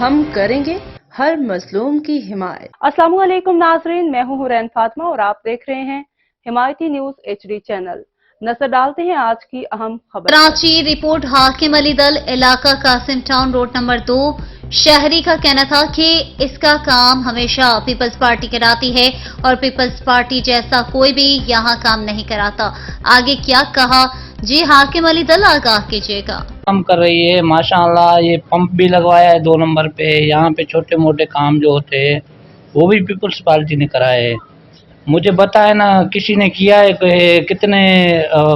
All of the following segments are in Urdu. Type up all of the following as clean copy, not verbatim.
ہم کریں گے ہر مظلوم کی حمایت۔ السلام علیکم ناظرین، میں ہوں حورین فاطمہ اور آپ دیکھ رہے ہیں حمایتی نیوز HD چینل۔ نظر ڈالتے ہیں آج کی اہم خبر۔ کراچی رپورٹ حاکم علی دل علاقہ قاسم ٹاؤن روڈ نمبر 2 شہری کا کہنا تھا کہ اس کا کام ہمیشہ پیپلز پارٹی کراتی ہے اور پیپلز پارٹی جیسا کوئی بھی یہاں کام نہیں کراتا۔ آگے کیا کہا، جی حاکم علی دل آگاہ کیجیے گا۔ کام کر رہی ہے ماشاءاللہ، یہ پمپ بھی لگوایا ہے 2 نمبر پہ، یہاں پہ چھوٹے موٹے کام جو ہوتے ہیں وہ بھی پیپلز پارٹی نے کرائے ہے۔ مجھے بتائے نا کسی نے کیا ہے کہ کتنے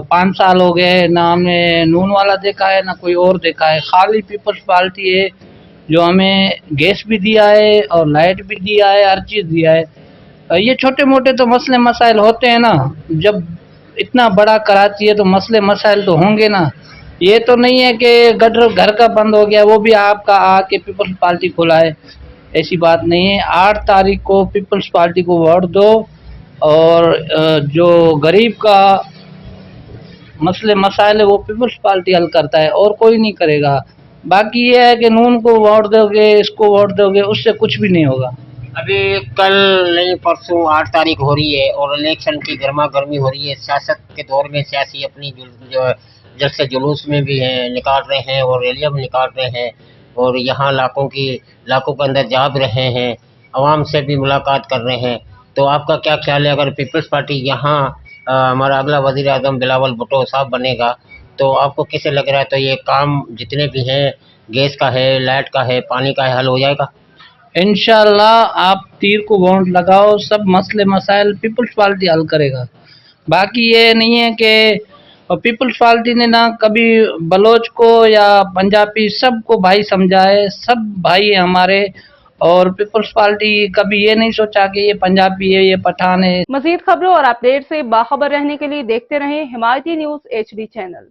5 سال ہو گئے، نہ ہم نے نون والا دیکھا ہے نہ کوئی اور دیکھا ہے، خالی پیپلز پارٹی ہے جو ہمیں گیس بھی دیا ہے اور لائٹ بھی دیا ہے، ہر چیز دیا ہے۔ یہ چھوٹے موٹے تو مسئلے مسائل ہوتے ہیں نا، جب اتنا بڑا کراچی ہے تو مسئلے مسائل تو ہوں گے نا۔ یہ تو نہیں ہے کہ گٹر گھر کا بند ہو گیا وہ بھی آپ کا آ کے پیپلز پارٹی کھلا ہے، ایسی بات نہیں ہے۔ 8 تاریخ کو پیپلز پارٹی کو ووٹ دو اور جو غریب کا مسئلے مسائل ہے وہ پیپلز پارٹی حل کرتا ہے اور کوئی نہیں کرے گا۔ باقی یہ ہے کہ نون کو ووٹ دو گے، اس کو ووٹ دو گے، اس سے کچھ بھی نہیں ہوگا۔ ابھی کل نہیں پرسوں 8 تاریخ ہو رہی ہے اور الیکشن کی گرما گرمی ہو رہی ہے۔ سیاست کے دور میں سیاسی اپنی جو جلسے جلوس میں بھی ہیں نکال رہے ہیں اور ریلیاں بھی نکال رہے ہیں اور یہاں لاکھوں کے اندر جا بھی رہے ہیں، عوام سے بھی ملاقات کر رہے ہیں۔ تو آپ کا کیا خیال ہے اگر پیپلز پارٹی یہاں ہمارا اگلا وزیر اعظم بلاول بھٹو صاحب بنے گا تو آپ کو کیسے لگ رہا ہے، تو یہ کام جتنے بھی ہیں گیس کا ہے، لائٹ کا ہے، پانی کا ہے، حل ہو جائے گا؟ انشاءاللہ آپ تیر کو ووٹ لگاؤ، سب مسئلے مسائل پیپلز پارٹی حل کرے گا۔ باقی یہ نہیں ہے کہ پیپلز پارٹی نے نہ کبھی بلوچ کو یا پنجابی سب کو بھائی سمجھا ہے، سب بھائی ہیں ہمارے، اور پیپلز پارٹی کبھی یہ نہیں سوچا کہ یہ پنجابی ہے یہ پٹھان ہے۔ مزید خبروں اور اپڈیٹ سے باخبر رہنے کے لیے دیکھتے رہیں حمایتی نیوز HD چینل۔